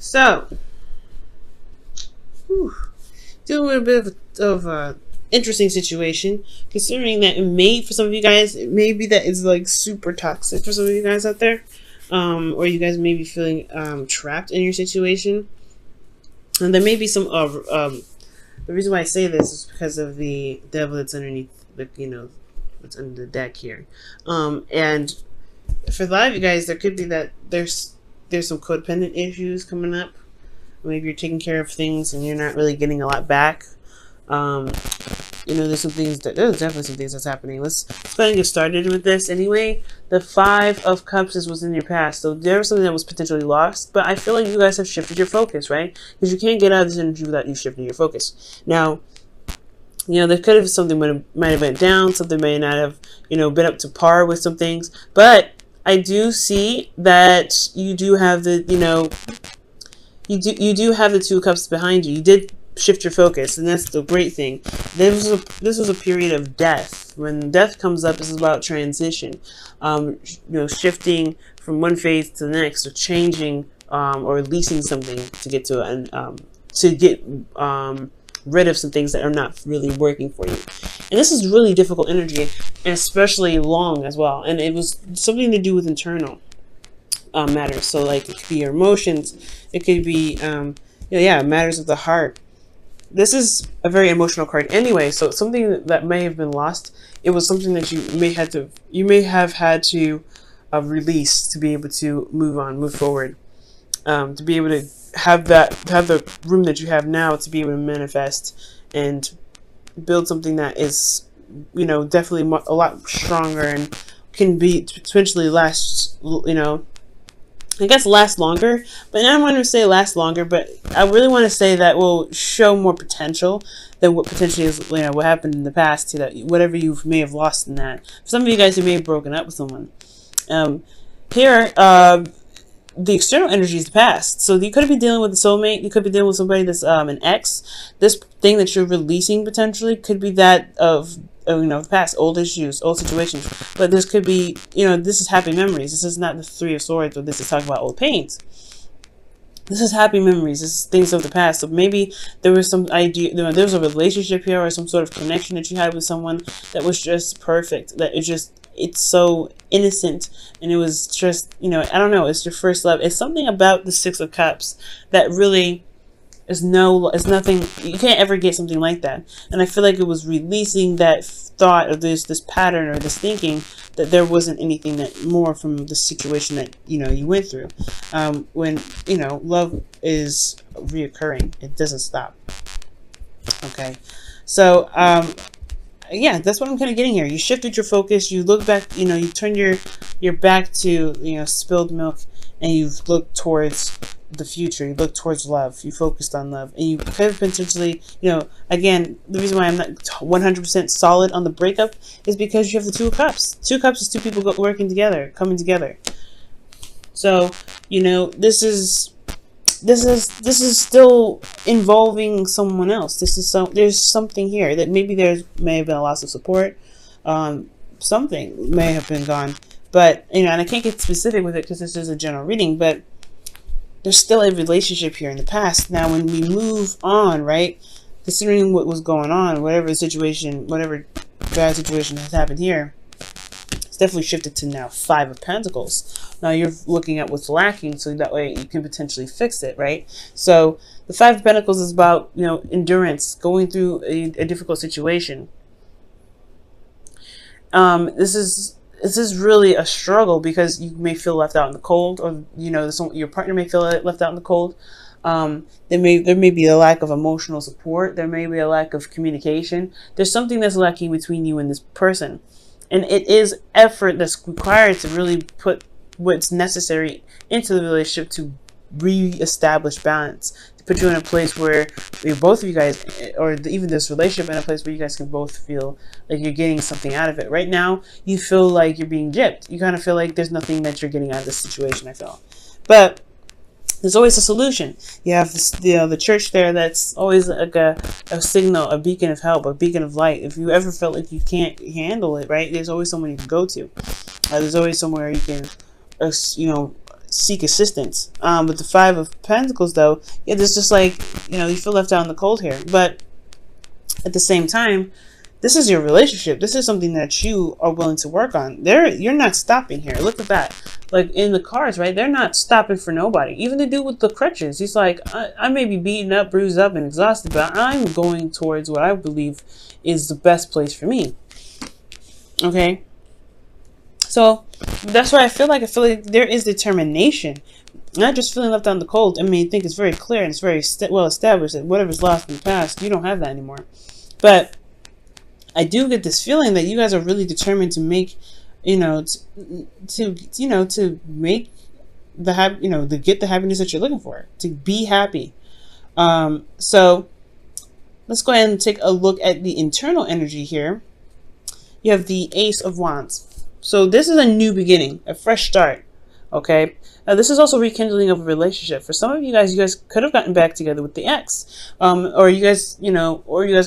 So, whew, dealing with a bit of a interesting situation, considering that it may, for some of you guys, it may be that it's like super toxic for some of you guys out there, or you guys may be feeling trapped in your situation, and there may be some the reason why I say this is because of the devil that's underneath the what's under the deck here, and for a lot of you guys, there could be that there's some codependent issues coming up. Maybe you're taking care of things and you're not really getting a lot back. There's definitely some things that's happening. Let's go ahead and get started with this. Anyway, the Five of Cups is what's in your past. So there was something that was potentially lost, but I feel like you guys have shifted your focus, right? Because you can't get out of this energy without you shifting your focus. Now, there could have something might have went down, something may not have, been up to par with some things, but I do see that you do have the, you do have the Two of Cups behind you. You did shift your focus, and that's the great thing. This was a period of death. When death comes up, this is about transition, shifting from one phase to the next, or changing, or releasing something to get rid of some things that are not really working for you. And this is really difficult energy, and especially long as well. And it was something to do with internal matters. So like it could be your emotions, it could be matters of the heart. This is a very emotional card anyway, so it's something that may have been lost. It was something that you may have had to release to be able to move forward, to be able to have the room that you have now to be able to manifest and build something that is, definitely a lot stronger and can be potentially last, I guess last longer, but I don't want to say last longer, but I really want to say that will show more potential than what potentially is, what happened in the past to that, whatever you may have lost in that. For some of you guys who may have broken up with someone, the external energy is the past. So you could be dealing with a soulmate. You could be dealing with somebody that's an ex. This thing that you're releasing potentially could be that of the past, old issues, old situations. But this could be, this is happy memories. This is not the Three of Swords, or this is talking about old pains. This is happy memories. This is things of the past. So maybe there was some idea, there was a relationship here or some sort of connection that you had with someone that was just perfect. That it's so innocent, and it was just, I don't know, it's your first love. It's something about the Six of Cups that really is nothing. You can't ever get something like that. And I feel like it was releasing that thought of this pattern or this thinking that there wasn't anything that more from the situation that you went through. When love is reoccurring, it doesn't stop. Okay, so yeah, that's what I'm kind of getting here. You shifted your focus. You look back. You turn your back to spilled milk, and you've looked towards the future. You look towards love. You focused on love, and you could have potentially, again, the reason why I'm not 100% solid on the breakup is because you have the Two of Cups. Two Cups is two people working together, coming together. So this is still involving someone else. There's something here that maybe may have been a loss of support. Something may have been gone, but and I can't get specific with it because this is a general reading, but there's still a relationship here in the past. Now, when we move on, right, considering what was going on, whatever bad situation has happened here, it's definitely shifted to now Five of Pentacles. Now you're looking at what's lacking, so that way you can potentially fix it, right? So the Five of Pentacles is about, endurance, going through a difficult situation. This is really a struggle because you may feel left out in the cold, or your partner may feel left out in the cold. There may be a lack of emotional support. There may be a lack of communication. There's something that's lacking between you and this person, and it is effort that's required to really put what's necessary into the relationship to re-establish balance, to put you in a place where both of you guys, or even this relationship, in a place where you guys can both feel like you're getting something out of it. Right now, you feel like you're being gypped. You kind of feel like there's nothing that you're getting out of this situation, I feel. But there's always a solution. You have this, the church there that's always like a signal, a beacon of help, a beacon of light. If you ever felt like you can't handle it, right, there's always someone you can go to. There's always somewhere you can, seek assistance. With the Five of Pentacles, though, yeah, there's just like, you feel left out in the cold here. But at the same time, this is your relationship. This is something that you are willing to work on. You're not stopping here. Look at that. Like in the cards, right? They're not stopping for nobody. Even the dude with the crutches. He's like, I may be beaten up, bruised up, and exhausted, but I'm going towards what I believe is the best place for me. Okay? So that's why I feel like there is determination. Not just feeling left out in the cold. I mean, I think it's very clear and it's very well established that whatever's lost in the past, you don't have that anymore. But I do get this feeling that you guys are really determined to make, to make to get the happiness that you're looking for, to be happy. So let's go ahead and take a look at the internal energy here. You have the Ace of Wands. So this is a new beginning, a fresh start. Okay. Now this is also rekindling of a relationship. For some of you guys could have gotten back together with the ex, or you guys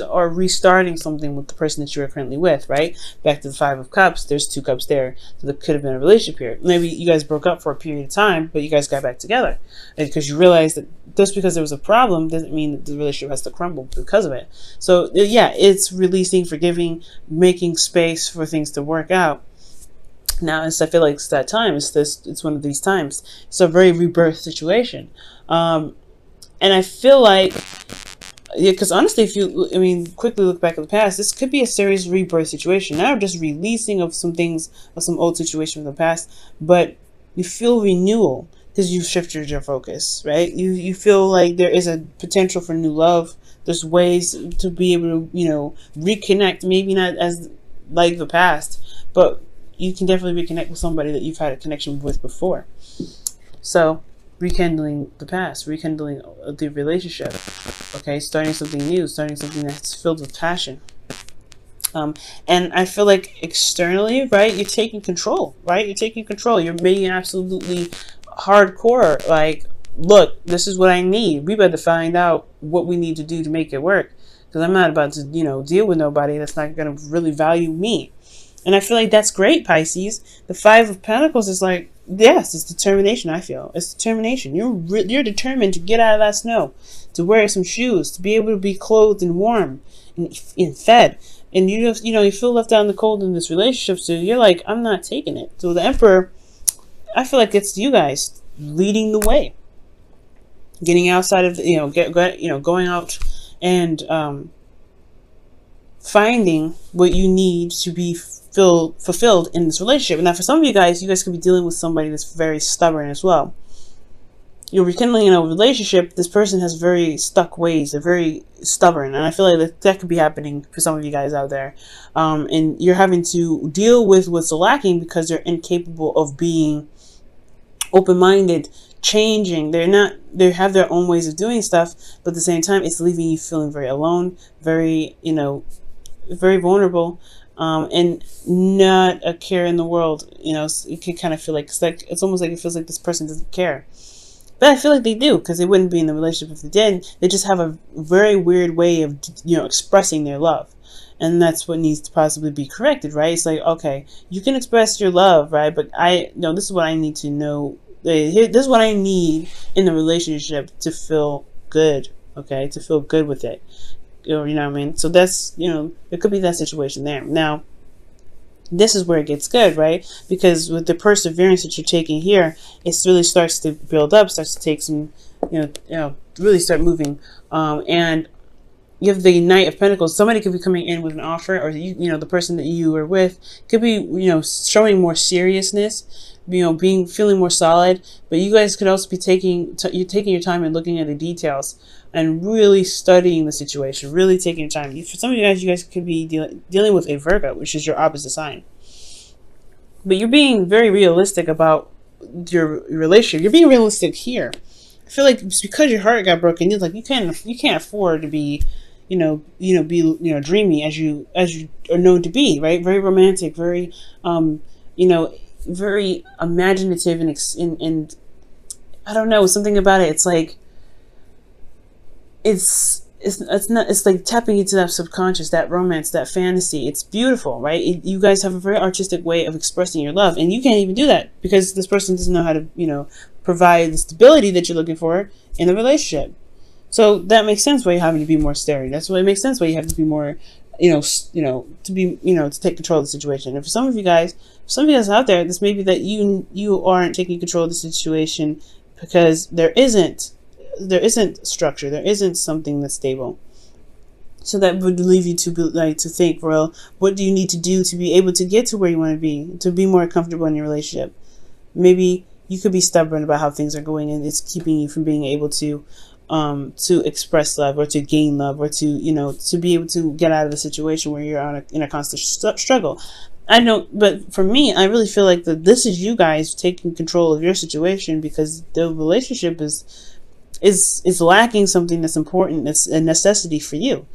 are restarting something with the person that you are currently with, right? Back to the Five of Cups. There's 2 cups there, so there could have been a relationship here. Maybe you guys broke up for a period of time, but you guys got back together because you realized that just because there was a problem doesn't mean that the relationship has to crumble because of it. So yeah, it's releasing, forgiving, making space for things to work out. Now, I feel like it's that time. It's one of these times. It's a very rebirth situation. And I feel like, yeah, because honestly, quickly look back at the past, this could be a serious rebirth situation. Not just releasing of some things, of some old situation from the past, but you feel renewal because you've shifted your focus, right? You feel like there is a potential for new love. There's ways to be able to, reconnect, maybe not as like the past, but you can definitely reconnect with somebody that you've had a connection with before. So, rekindling the past, rekindling the relationship, okay? Starting something new, starting something that's filled with passion. And I feel like externally, right, you're taking control, right? You're taking control. You're being absolutely hardcore, like, look, this is what I need. We better find out what we need to do to make it work. Because I'm not about to, deal with nobody that's not going to really value me. And I feel like that's great, Pisces. The Five of Pentacles is like, yes, it's determination, I feel. It's determination. You're determined to get out of that snow, to wear some shoes, to be able to be clothed and warm and fed. And you feel left out in the cold in this relationship, so you're like, I'm not taking it. So the Emperor, I feel like it's you guys leading the way. Getting outside of the, going out and finding what you need to be fulfilled in this relationship. And now for some of you guys could be dealing with somebody that's very stubborn as well. You're rekindling a relationship. This person has very stuck ways. They're very stubborn. And I feel like that could be happening for some of you guys out there. And you're having to deal with what's lacking because they're incapable of being open-minded, changing. They have their own ways of doing stuff, but at the same time, it's leaving you feeling very alone, very, very vulnerable. And not a care in the world. You can kind of feel like it's almost like it feels like this person doesn't care, but I feel like they do, because they wouldn't be in the relationship if they did. They just have a very weird way of expressing their love, and that's what needs to possibly be corrected, right? It's like, okay, you can express your love, right? But this is what I need to know. This is what I need in the relationship to feel good. Okay, to feel good with it. You know what I mean? So that's, it could be that situation there. Now, this is where it gets good, right? Because with the perseverance that you're taking here, it really starts to build up, starts to take some, really start moving. And you have the Knight of Pentacles. Somebody could be coming in with an offer, or the person that you are with could be, showing more seriousness, feeling more solid. But you guys could also be taking your time and looking at the details and really studying the situation, really taking your time. For some of you guys could be dealing with a Virgo, which is your opposite sign. But you're being very realistic about your relationship. You're being realistic here. I feel like it's because your heart got broken. It's like you can't afford to be, dreamy as you are known to be, right? Very romantic, very, very imaginative, and I don't know, something about it. It's like it's like tapping into that subconscious, that romance, that fantasy. It's beautiful, right? You guys have a very artistic way of expressing your love, and you can't even do that because this person doesn't know how to, provide the stability that you're looking for in a relationship. So that makes sense why you're having to be more steady. That's why it makes sense why you have to be more, to be, to take control of the situation. And for some of you guys out there, this may be that you aren't taking control of the situation because there isn't structure, there isn't something that's stable. So that would leave you to think, well, what do you need to do to be able to get to where you want to be more comfortable in your relationship? Maybe you could be stubborn about how things are going, and it's keeping you from being able to express love, or to gain love, or to be able to get out of the situation where you're in a constant struggle. I know, but for me, I really feel like that this is you guys taking control of your situation, because the relationship is lacking something that's important, that's a necessity for you.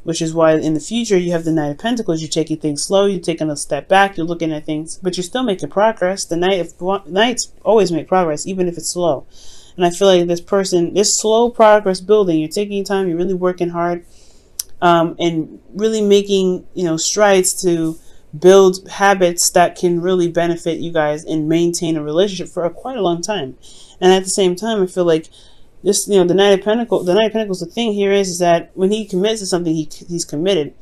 Which is why in the future you have the Knight of Pentacles. You're taking things slow, you're taking a step back, you're looking at things, but you're still making progress. The Knights always make progress, even if it's slow. And I feel like this slow progress building, you're taking your time, you're really working hard, and really making, strides to build habits that can really benefit you guys and maintain a relationship for quite a long time. And at the same time, I feel like this, the Knight of Pentacles, the thing here is that when he commits to something, he's committed,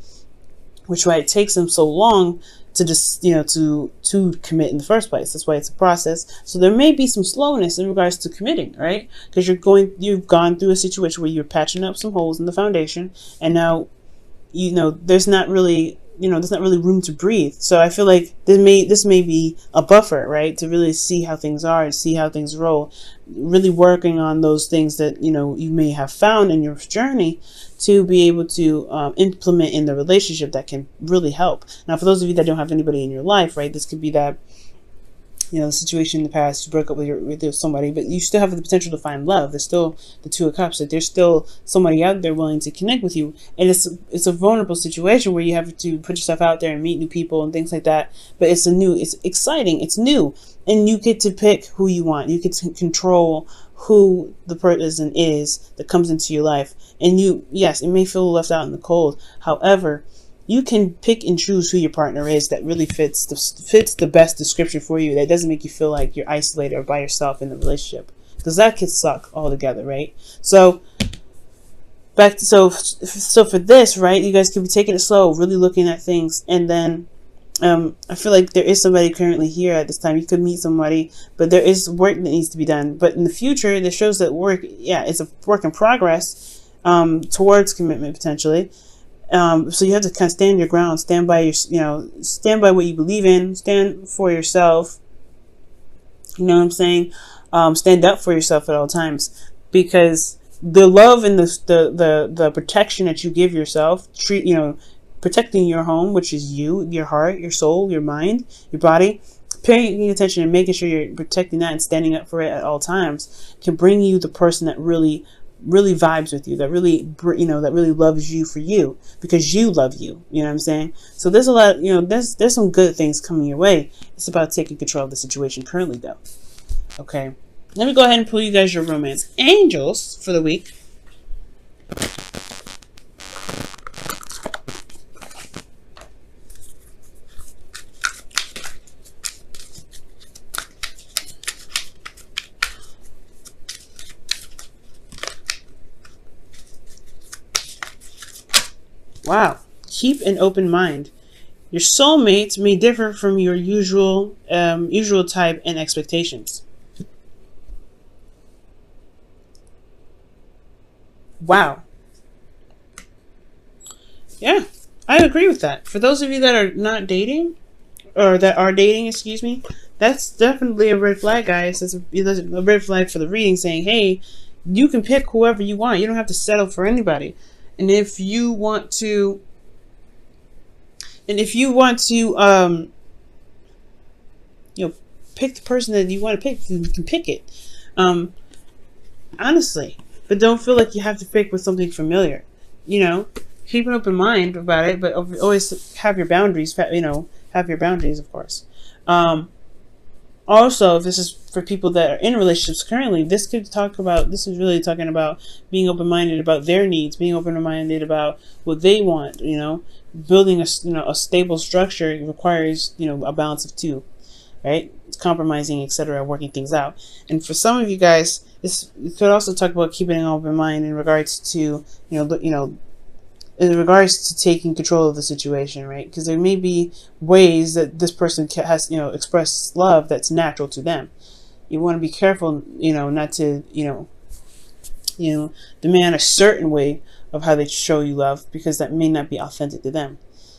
which why it takes him so long to just, to commit in the first place. That's why it's a process. So there may be some slowness in regards to committing, right? Because you've gone through a situation where you're patching up some holes in the foundation, and now, there's not really room to breathe. So I feel like this may be a buffer, right? To really see how things are and see how things roll. Really working on those things that, you may have found in your journey to be able to implement in the relationship that can really help. Now, for those of you that don't have anybody in your life, right? This could be that, the situation in the past, you broke up with somebody, but you still have the potential to find love. There's still the Two of Cups, that there's still somebody out there willing to connect with you. And it's a vulnerable situation where you have to put yourself out there and meet new people and things like that. But it's exciting, it's new. And you get to pick who you want. You get to control who the person is that comes into your life. And yes, it may feel left out in the cold. However, you can pick and choose who your partner is that really fits the best description for you. That doesn't make you feel like you're isolated or by yourself in the relationship, because that could suck altogether, right? So so for this, right, you guys could be taking it slow, really looking at things, and then I feel like there is somebody currently here at this time. You could meet somebody, but there is work that needs to be done. But in the future, this shows that it's a work in progress towards commitment potentially. So you have to kind of stand your ground, stand by stand by what you believe in, stand for yourself. You know what I'm saying? Stand up for yourself at all times, because the love and the protection that you give yourself, protecting your home, which is you, your heart, your soul, your mind, your body, paying attention and making sure you're protecting that and standing up for it at all times, can bring you the person that really vibes with you, that really loves you for you, because you love you. You know what I'm saying? So there's a lot, there's some good things coming your way. It's about taking control of the situation currently, though. Okay, let me go ahead and pull you guys your romance angels for the week. Wow. Keep an open mind. Your soulmates may differ from your usual type and expectations. Wow. Yeah, I agree with that. For those of you that are not dating, or that are dating, excuse me, that's definitely a red flag, guys. It's a red flag for the reading, saying, hey, you can pick whoever you want. You don't have to settle for anybody. And if you want to, pick the person that you want to pick, you can pick it. Honestly, but don't feel like you have to pick with something familiar. Keep an open mind about it, but always have your boundaries. Have your boundaries, of course. Also, if this is for people that are in relationships currently, this is really talking about being open-minded about their needs, being open-minded about what they want. Building a stable structure requires, a balance of two. right? It's compromising, etc., working things out. And for some of you guys, you could also talk about keeping an open mind in regards to, in regards to taking control of the situation, right? Because there may be ways that this person has, expressed love that's natural to them. You want to be careful, not to, demand a certain way of how they show you love, because that may not be authentic to them.